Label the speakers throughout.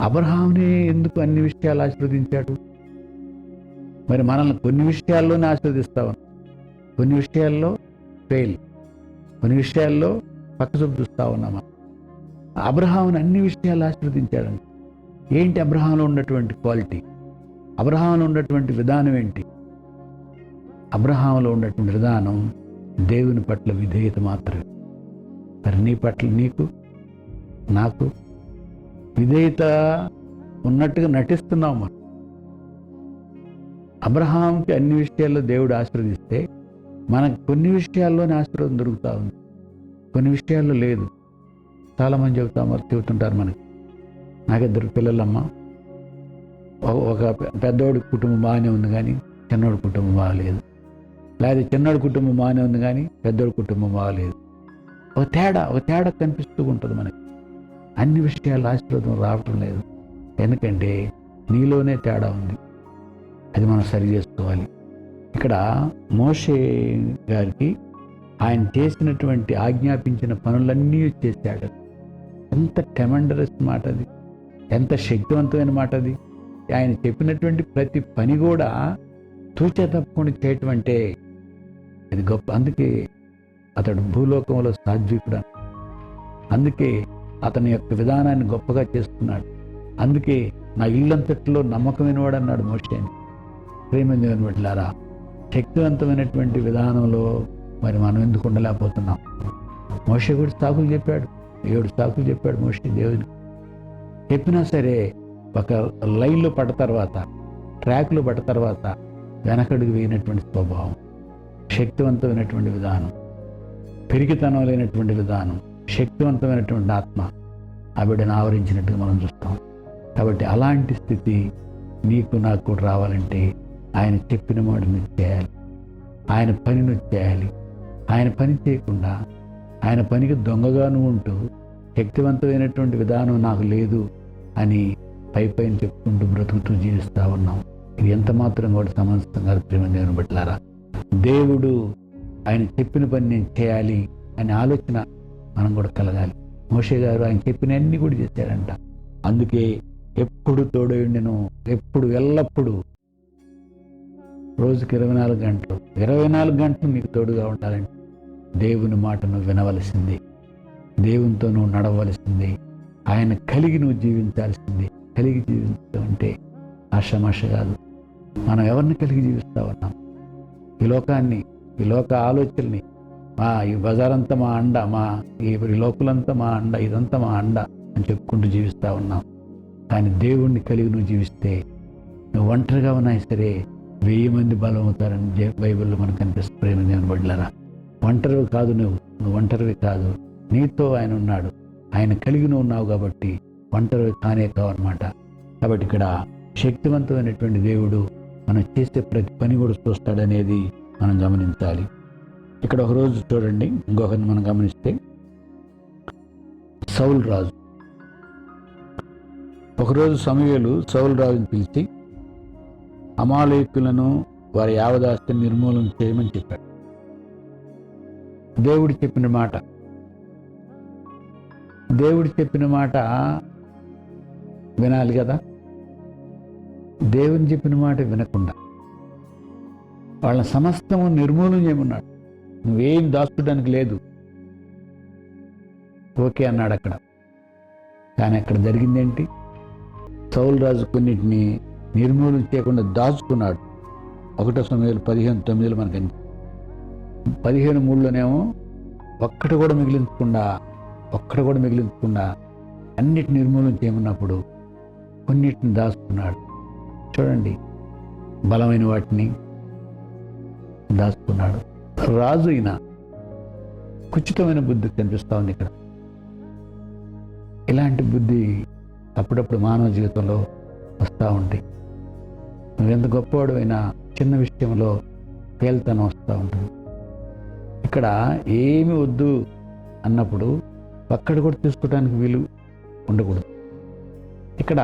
Speaker 1: అబ్రహామునే ఎందుకు అన్ని విషయాలు ఆశీర్వదించాడు? మరి మనల్ని కొన్ని విషయాల్లోనే ఆశీర్వదిస్తావు, కొన్ని విషయాల్లో ఫెయిల్, కొన్ని విషయాల్లో పక్కచూపు చూస్తా ఉన్నామా? అబ్రహాముని అన్ని విషయాలు ఆశీర్వదించాడండి. ఏంటి అబ్రహాంలో ఉన్నటువంటి క్వాలిటీ? అబ్రహాంలో ఉన్నటువంటి విధానం ఏంటి? అబ్రహాంలో ఉన్నటువంటి విధానం దేవుని పట్ల విధేయత మాత్రమే. మరి నీ పట్ల, నీకు, నాకు విధేయత ఉన్నట్టుగా నటిస్తున్నాం మనం. అబ్రహాంకి అన్ని విషయాల్లో దేవుడు ఆశీర్వదిస్తే మనకు కొన్ని విషయాల్లోనే ఆశీర్వాదం దొరుకుతూ ఉంది, కొన్ని విషయాల్లో లేదు. చాలామంది చెబుతుంటారు మనకి, నాకు 2 పిల్లలమ్మ, ఒక పెద్దోడి కుటుంబం బాగానే ఉంది కానీ చిన్నోడి కుటుంబం బాగలేదు, లేదా చిన్నోడి కుటుంబం బాగానే ఉంది కానీ పెద్దోడి కుటుంబం బాగలేదు. ఒక తేడా కనిపిస్తూ ఉంటుంది మనకి. అన్ని విషయాలు ఆశీర్వాదం రావటం లేదు. ఎందుకంటే నీలోనే తేడా ఉంది, అది మనం సరి చేసుకోవాలి. ఇక్కడ మోషే గారికి ఆయన చేసినటువంటి ఆజ్ఞాపించిన పనులన్నీ చేశాడు. ఎంత ట్రెమెండరస్ మాట అది, ఎంత శక్తివంతమైన మాట అది. ఆయన చెప్పినటువంటి ప్రతి పని కూడా తూచే తప్పకుండా చేయటం అంటే అది గొప్ప. అందుకే అతడు భూలోకంలో సాత్వికుడు, అందుకే అతని యొక్క విధానాన్ని గొప్పగా చేస్తున్నాడు. అందుకే నా ఇల్లంతట్లో నమ్మకమైన వాడు అన్నాడు మోషేని. ప్రేమదేవుని బిడ్డలారా, శక్తివంతమైనటువంటి విధానంలో మరి మనం ఎందుకు ఉండలేకపోతున్నాం? మోషే కూడా సాకులు చెప్పాడు, 7 సాకులు చెప్పాడు మోషే దేవుని. చెప్పినా సరే ఒక లైన్లో పడ్డ తర్వాత, ట్రాక్లో పడ్డ తర్వాత వెనకడుగు వేయనటువంటి స్వభావం, శక్తివంతమైనటువంటి విధానం, పెరిగితనం లేనటువంటి విధానం, శక్తివంతమైనటువంటి ఆత్మ ఆ బిడ్డను ఆవరించినట్టుగా మనం చూస్తాం. కాబట్టి అలాంటి స్థితి నీకు నాకు కూడా రావాలంటే ఆయన చెప్పిన మాట నువ్వు చేయాలి, ఆయన పని నువ్వు చేయాలి. ఆయన పని చేయకుండా ఆయన పనికి దొంగగాను ఉంటూ శక్తివంతమైనటువంటి విధానం నాకు లేదు అని పైన చెప్పుకుంటూ బ్రతుకుతూ జీవిస్తూ ఉన్నాం. ఇది ఎంత మాత్రం కూడా సమంజసం కాదు. ప్రేమదేవుని బిడ్డలారా, దేవుడు ఆయన చెప్పిన పని నేను చేయాలి అనే ఆలోచన మనం కూడా కలగాలి. మోషే గారు ఆయన చెప్పిన అన్ని కూడా చేశాడంట. అందుకే ఎప్పుడు తోడయుండెను, ఎప్పుడు ఎల్లప్పుడూ, రోజుకి 24 గంటలు నీకు తోడుగా ఉండాలంటే దేవుని మాటను వినవలసింది, దేవునితో నువ్వు నడవలసింది, ఆయన కలిగి నువ్వు జీవించాల్సింది. కలిగి జీవించడం అంటే ఆషామాష కాదు. మనం ఎవరిని కలిగి జీవిస్తూ ఉన్నాం? ఈ లోకాన్ని, ఈ లోక ఆలోచనల్ని, ఈ బజారంతా మా అండ, ఈ లోకులంతా మా అండ, ఇదంతా మా అండ అని చెప్పుకుంటూ జీవిస్తూ ఉన్నాం. కానీ దేవుణ్ణి కలిగి నువ్వు జీవిస్తే నువ్వు ఒంటరిగా ఉన్నా సరే 1000 మంది బలం అవుతారని బైబిల్లో మనకు కనిపిస్తుంది. ప్రేమదేవుని బిడ్డలారా, ఒంటరివి కాదు, నువ్వు ఒంటరివి కాదు, నీతో ఆయన ఉన్నాడు. ఆయన కలిగి నువ్వు ఉన్నావు కాబట్టి ఒంటరివి కానే కావన్నమాట. కాబట్టి ఇక్కడ శక్తివంతమైనటువంటి దేవుడు మనం చేసే ప్రతి పని కూడా చూస్తాడనేది మనం గమనించాలి. ఇక్కడ ఒకరోజు చూడండి, ఇంకొకరిని మనం గమనిస్తే, సౌలు రాజు. ఒకరోజు సమూయేలు సౌలు రాజుని పిలిచి అమాలేకులను వారి యావదాస్తిని నిర్మూలన చేయమని చెప్పాడు. దేవుడు చెప్పిన మాట వినాలి కదా. దేవుని చెప్పిన మాట వినకుండా వాళ్ళ సమస్తము నిర్మూలన చేయమన్నాడు. నువ్వేం దాచుకోవడానికి లేదు, ఓకే అన్నాడు అక్కడ. కానీ అక్కడ జరిగిందేంటి? సౌలు రాజు కొన్నిటిని నిర్మూలన చేయకుండా దాచుకున్నాడు. 1 సమూయేలు 15:9 మనకి 15:3లోనేమో ఒక్కటి కూడా మిగిలించకుండా అన్నిటిని నిర్మూలన చేయమన్నప్పుడు కొన్నిటిని దాచుకున్నాడు. చూడండి, బలమైన వాటిని దాచుకున్నాడు. రాజు అయినా కుచితమైన బుద్ధి కనిపిస్తూ ఉంది ఇక్కడ. ఇలాంటి బుద్ధి అప్పుడప్పుడు మానవ జీవితంలో వస్తూ ఉంటాయి. నువ్వెంత గొప్పవాడు అయినా చిన్న విషయంలో పేల్తనం వస్తూ ఉంటుంది. ఇక్కడ ఏమి వద్దు అన్నప్పుడు ఒక్కడ కూడా తీసుకోవడానికి వీలు ఉండకూడదు. ఇక్కడ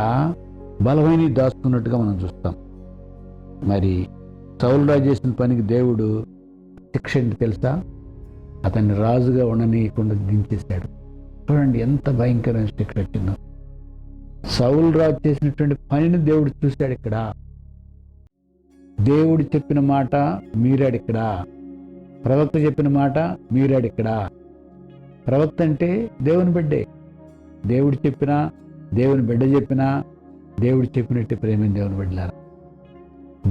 Speaker 1: బలమైన దాచుకున్నట్టుగా మనం చూస్తాం. మరి సౌలు రాజు చేసిన పనికి దేవుడు శిక్ష ఏంటి తెలుసా? అతన్ని రాజుగా ఉండనీయకుండా దించేశాడు. చూడండి ఎంత భయంకరమైన శిక్ష వచ్చిందో. సౌలు రాజు చేసినటువంటి పనిని దేవుడు చూశాడు. ఇక్కడ దేవుడు చెప్పిన మాట మీరాడు. ఇక్కడ ప్రవక్త చెప్పిన మాట మీరాడు. ఇక్కడ ప్రవక్త అంటే దేవుని బిడ్డే. దేవుడు చెప్పినా, దేవుని బిడ్డ చెప్పినా, దేవుడు చెప్పినట్టు ప్రేమ దేవుని బిడ్డలారా.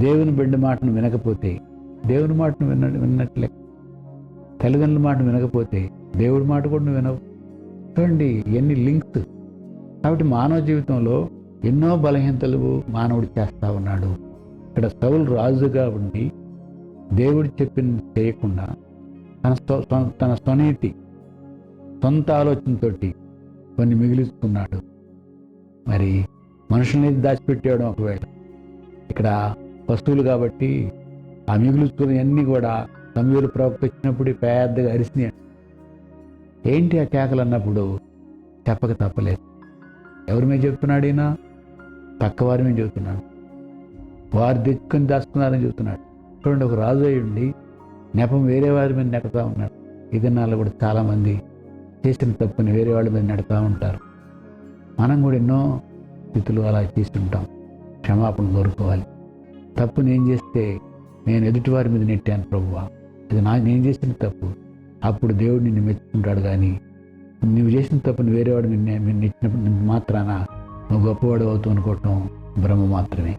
Speaker 1: దేవుని బిడ్డ మాటను వినకపోతే దేవుని మాటను విన్నట్లే. తల్లిదండ్రుల మాటను వినకపోతే దేవుడి మాట కూడా నువ్వు వినవు. చూడండి ఎన్ని లింక్స్. కాబట్టి మానవ జీవితంలో ఎన్నో బలహీనతలు మానవుడు చేస్తూ ఉన్నాడు. ఇక్కడ సౌలు రాజుగా ఉండి దేవుడు చెప్పింది చేయకుండా తన స్వనీతి, సొంత ఆలోచనతోటి కొన్ని మిగిలిస్తున్నాడు. మరి మనుషుల్ని దాచిపెట్టాడు. ఒకవేళ ఇక్కడ వస్తువులు కాబట్టి ఆ మిగులుచుకున్నవన్నీ కూడా సమూయేలు ప్రవక్త వచ్చినప్పుడు పెద్దగా అరిసినాయి. ఏంటి ఆ కేకలు అన్నప్పుడు చెప్పక తప్పలేదు. ఎవరి మీద చెప్తున్నాడు? ఈయన పక్కవారి మీద చెబుతున్నాడు. వారు తెచ్చుకొని దాచుకున్నారని చెబుతున్నాడు. చూడండి, ఒక రాజు అయ్యుండి నెపం వేరే వారి మీద నెడతా ఉన్నాడు. ఈ దినాల్లో కూడా చాలామంది చేసిన తప్పుని వేరే వాళ్ళ మీద నెడతా ఉంటారు. మనం కూడా ఎన్నో స్థితులు అలా చేస్తుంటాం. క్షమాపణ కోరుకోవాలి. తప్పు నేను చేస్తే నేను ఎదుటివారి మీద నెట్టాను ప్రభువా, ఇది నేను చేసిన తప్పు. అప్పుడు దేవుడు నిన్ను మెచ్చుకుంటాడు. కానీ నువ్వు చేసిన తప్పుని వేరేవాడు నెట్టినప్పుడు మాత్రాన నువ్వు గొప్పవాడు అవుతూ అనుకోవటం భ్రమ మాత్రమే.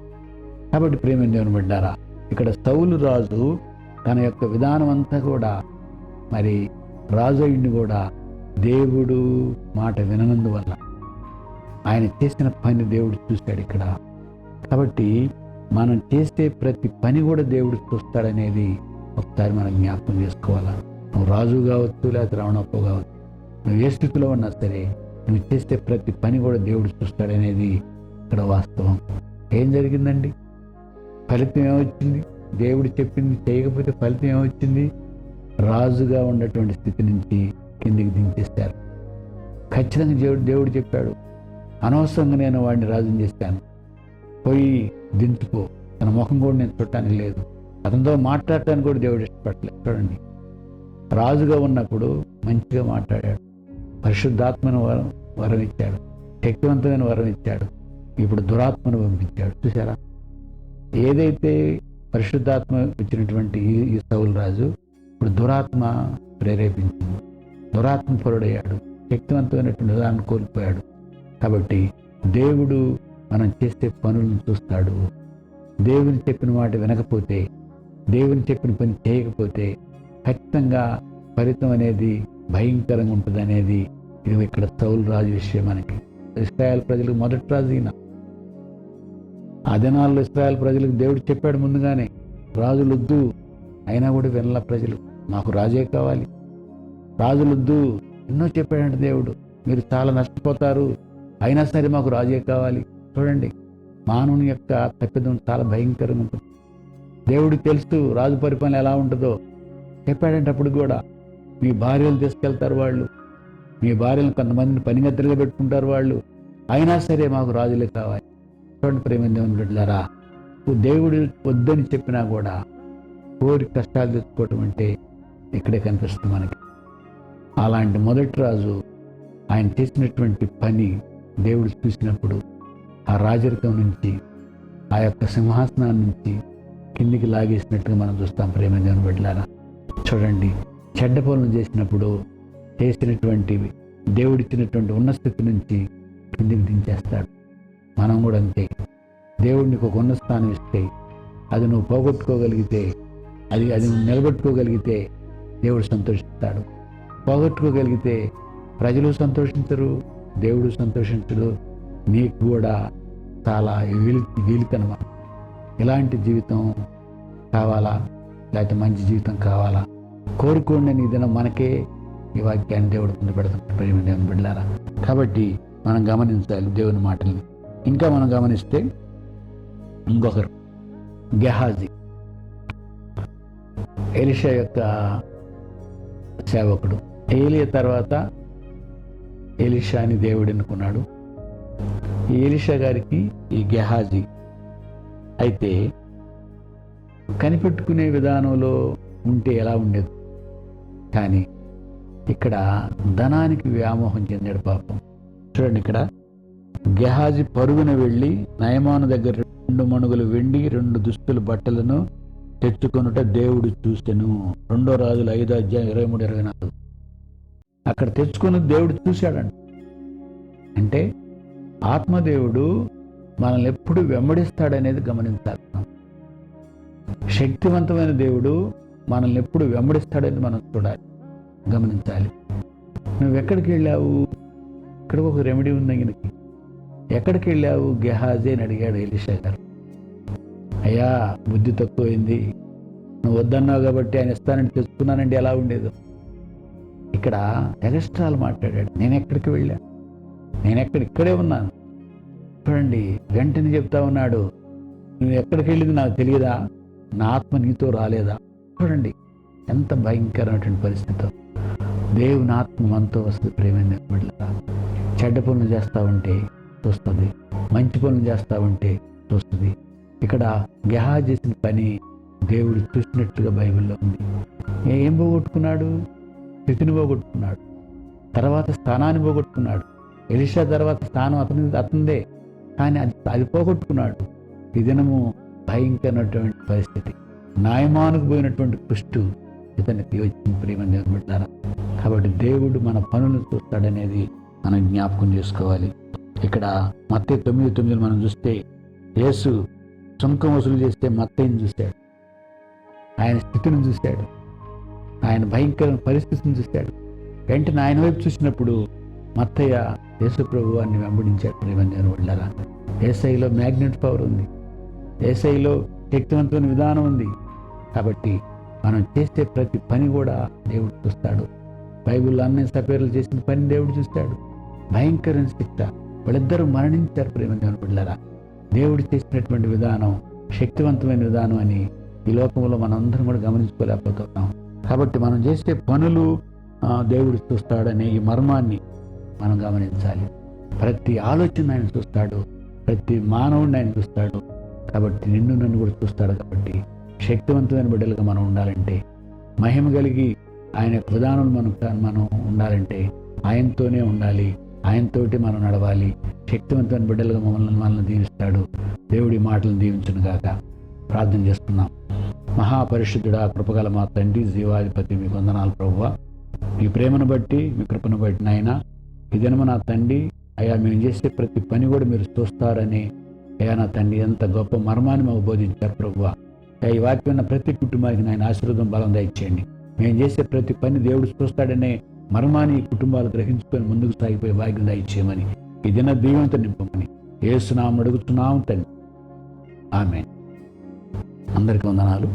Speaker 1: కాబట్టి ప్రేమ దేవుని బిడ్డారా, ఇక్కడ సౌలు రాజు తన యొక్క విధానం అంతా కూడా మరి రాజు అయ్యుండి కూడా దేవుడు మాట విననందువల్ల ఆయన చేసిన పని దేవుడు చూశాడు ఇక్కడ. కాబట్టి మనం చేసే ప్రతి పని కూడా దేవుడు చూస్తాడనేది ఒకసారి మనం జ్ఞాపకం చేసుకోవాలా. నువ్వు రాజు కావచ్చు, లేకపోతే రావణప్ప కావచ్చు, నువ్వు ఏ స్థితిలో ఉన్నా సరే నువ్వు చేసే ప్రతి పని కూడా దేవుడు చూస్తాడనేది ఇక్కడ వాస్తవం. ఏం జరిగిందండి? ఫలితం ఏమొచ్చింది? దేవుడు చెప్పింది చేయకపోతే ఫలితం ఏమొచ్చింది? రాజుగా ఉన్నటువంటి స్థితి నుంచి కిందికి దించేస్తారు. ఖచ్చితంగా దేవుడు చెప్పాడు, అనవసరంగా నేను వాడిని రాజుని చేశాను, పోయి దించుకో. తన ముఖం కూడా నేను చూడటానికి లేదు, అతనితో మాట్లాడటానికి కూడా దేవుడు ఇష్టపడలేదు. చూడండి, రాజుగా ఉన్నప్పుడు మంచిగా మాట్లాడాడు, పరిశుద్ధాత్మను వరం ఇచ్చాడు, శక్తివంతమైన వరం ఇచ్చాడు. ఇప్పుడు దురాత్మను పంపించాడు. చూసారా? ఏదైతే పరిశుద్ధాత్మ ఇచ్చినటువంటి ఈ సౌలు రాజు ఇప్పుడు దురాత్మ ప్రేరేపించింది. దురాత్మ పరుడయ్యాడు, శక్తివంతమైనటువంటి దాన్ని కోల్పోయాడు. కాబట్టి దేవుడు మనం చేసే పనులను చూస్తాడు. దేవుని చెప్పిన మాట వినకపోతే, దేవుని చెప్పిన పని చేయకపోతే ఖచ్చితంగా ఫలితం అనేది భయంకరంగా ఉంటుంది అనేది ఇది ఇక్కడ సౌలు రాజు విషయం. మనకి ఇశ్రాయేల్ ప్రజలకు మొదటి రాజు ఈయన. ఆ దినాల్లో ఇశ్రాయేల్ ప్రజలకు దేవుడు చెప్పాడు ముందుగానే, రాజులొద్దు. అయినా కూడా వినల ప్రజలు, మాకు రాజే కావాలి, రాజులొద్దు. ఎన్నో చెప్పాడంటే దేవుడు, మీరు చాలా నష్టపోతారు, అయినా సరే మాకు రాజే కావాలి. చూడండి, మానవుని యొక్క తప్పిదం చాలా భయంకరంగా ఉంటుంది. దేవుడికి తెలుసు రాజు పరిపాలన ఎలా ఉంటుందో. చెప్పాడంటే అప్పుడు కూడా, మీ భార్యలు తీసుకెళ్తారు వాళ్ళు, మీ భార్యలను కొంతమందిని పనిగత్తలుగా పెట్టుకుంటారు వాళ్ళు, అయినా సరే మాకు రాజులే కావాలి. చూడండి ప్రేమ దేవుని బిడ్డలారా, దేవుడు వద్దని చెప్పినా కూడా కోరి కష్టాలు తెచ్చుకోవటం అంటే ఇక్కడే కనిపిస్తుంది మనకి. అలాంటి మొదటి రాజు ఆయన చేసినటువంటి పని దేవుడు చూసినప్పుడు ఆ రాజరికం నుంచి, ఆ యొక్క సింహాసనాన్ని నుంచి కిందికి లాగేసినట్టుగా మనం చూస్తాం. ప్రేమ దేవుని బిడ్డలారా, చూడండి, చెడ్డ పనులు చేసినప్పుడు చేసినటువంటివి దేవుడిచ్చినటువంటి ఉన్న స్థితి నుంచి కిందికి దించేస్తాడు. మనం కూడా అంతే. దేవుడికి ఒక ఉన్న స్థానం ఇస్తే అది నువ్వు పోగొట్టుకోగలిగితే, అది నువ్వు నిలబెట్టుకోగలిగితే దేవుడు సంతోషిస్తాడు. పోగొట్టుకోగలిగితే ప్రజలు సంతోషించరు, దేవుడు సంతోషించడు. నీకు కూడా చాలా వీలితనమా. ఇలాంటి జీవితం కావాలా, లేకపోతే మంచి జీవితం కావాలా? కోరుకోండి అని దినం మనకే ఈ వాక్యాన్ని దేవుడు ముందు పెడతాం. ప్రేమ దేవుని బిడ్డలారా, కాబట్టి మనం గమనించాలి దేవుని మాటల్ని. ఇంకా మనం గమనిస్తే ఇంకొకరు గెహాజీ, ఎలీషా యొక్క సేవకుడు. ఏలియా తర్వాత ఎలీషాని దేవుడు ఎన్నుకున్నాడు. ఈ ఎలీషా గారికి ఈ గెహాజీ అయితే కనిపెట్టుకునే విధానంలో ఉంటే ఎలా ఉండేది, కానీ ఇక్కడ ధనానికి వ్యామోహం చెందాడు పాపం. చూడండి, ఇక్కడ గెహాజీ పరుగున వెళ్ళి నయమాను దగ్గర 2 మణుగులు వెండి 2 దుస్తుల బట్టలను తెచ్చుకొనుట దేవుడు చూసెను. 2 రాజులు 5:23-24. అక్కడ తెచ్చుకుని దేవుడు చూశాడంట. అంటే ఆత్మదేవుడు మనల్ని ఎప్పుడు వెంబడిస్తాడనేది గమనించాలి. శక్తివంతమైన దేవుడు మనల్ని ఎప్పుడు వెంబడిస్తాడని మనం చూడాలి, గమనించాలి. నువ్వు ఎక్కడికి వెళ్ళావు? ఇక్కడ ఒక రెమెడీ ఉంది ఈయనకి. ఎక్కడికి వెళ్ళావు గెహాజీ అని అడిగాడు ఎలీషా గారు. అయ్యా, బుద్ధి తక్కువైంది, నువ్వు వద్దన్నావు కాబట్టి ఆయన ఇస్తానని తెచ్చుకున్నానండి. ఎలా ఉండేదో ఇక్కడ ఎగస్ట్రాలు మాట్లాడాడు. నేను ఎక్కడికి వెళ్ళా? నేను ఇక్కడే ఉన్నాను. చూడండి, వెంటనే చెప్తా ఉన్నాడు, నువ్వు ఎక్కడికి వెళ్ళింది నాకు తెలియదా? నా ఆత్మ నీతో రాలేదా? చూడండి ఎంత భయంకరమైనటువంటి పరిస్థితి. దేవుని ఆత్మ మనతో వస్తుంది. ప్రేమైన బిడ్డలారా, చెడ్డ పనులు చేస్తూ ఉంటే చూస్తుంది, మంచి పనులు చేస్తూ ఉంటే చూస్తుంది. ఇక్కడ గెహాజీ చేసిన పని దేవుడు చూసినట్టుగా బైబిల్లో ఉంది. ఏం పోగొట్టుకున్నాడు? స్థితిని పోగొట్టుకున్నాడు, తర్వాత స్థానాన్ని పోగొట్టుకున్నాడు. ఎలీషా తర్వాత స్థానం అతనిదే, కానీ అది పోగొట్టుకున్నాడు. ఈ దినము భయంకరమైనటువంటి పరిస్థితి. నాయమానుకు పోయినటువంటి కుష్టు ఇతనికి వచ్చిన ప్రేమ బిడ్డలారా. కాబట్టి దేవుడు మన పనులు చూస్తాడనేది మనం జ్ఞాపకం చేసుకోవాలి. ఇక్కడ మత్తయి 9:9 మనం చూస్తే, యేసు సుంకం వసూలు చేస్తే మత్తయిని చూశాడు, ఆయన స్థితిని చూశాడు, ఆయన భయంకరమైన పరిస్థితిని చూశాడు. వెంటనే ఆయన వైపు చూసినప్పుడు మత్తయ్య యేసు ప్రభువాన్ని వెంబడించాడు. ప్రేమను వెళ్ళారా, యేసయ్యలో మ్యాగ్నెట్ పవర్ ఉంది, యేసయ్యలో శక్తివంతమైన విధానం ఉంది. కాబట్టి మనం చేసే ప్రతి పని కూడా దేవుడు చూస్తాడు. బైబిల్లో అన్ని సపేర్లు చేసిన పని దేవుడు చూస్తాడు. భయంకరమైన శిక్ష, వాళ్ళిద్దరూ మరణించారు. ప్రేమను వెళ్ళారా, దేవుడు చేసినటువంటి విధానం శక్తివంతమైన విధానం అని ఈ లోకంలో మనందరం కూడా గమనించుకోలేకపోతున్నాం. కాబట్టి మనం చేసే పనులు దేవుడు చూస్తాడనే ఈ మర్మాన్ని మనం గమనించాలి. ప్రతి ఆలోచన ఆయన చూస్తాడు, ప్రతి మానవుడిని ఆయన చూస్తాడు. కాబట్టి నిన్ను నన్ను కూడా చూస్తాడు. కాబట్టి శక్తివంతమైన బిడ్డలుగా మనం ఉండాలంటే, మహిమ కలిగి ఆయన యొక్క విధానం మనం ఉండాలంటే ఆయనతోనే ఉండాలి, ఆయనతోటి మనం నడవాలి. శక్తివంతమైన బిడ్డలుగా మనల్ని దీవిస్తాడు. దేవుడి మాటలను దీవించును గాక. ప్రార్థన చేస్తున్నాం. మహాపరిశుద్ధుడా, కృపగల మా తండ్రి, జీవాధిపతి, మీకు వందనాలు ప్రభువా. మీ ప్రేమను బట్టి, మీ కృపను బట్టి నాయన, ఈ దినము నా తండ్రి అయ్యా, మేము చేసే ప్రతి పని కూడా మీరు చూస్తారని అయ్యా నా తండ్రి ఎంత గొప్ప మర్మాన్ని మాకు బోధించారు ప్రభువా. ఈ వాక్యం ప్రతి కుటుంబానికి నాయన ఆశీర్వాదం బలం దయచేయండి. మేము చేసే ప్రతి పని దేవుడు చూస్తాడనే మర్మాన్ని కుటుంబాలు గ్రహించుకొని ముందుకు సాగిపోయే భాగ్యం దయచేయమని, ఈ దిన దీవెనతో నింపమని యేసు నామమున అడుగుతున్నాము తండ్రి. ఆమేన్. అందరికీ వందనాలు.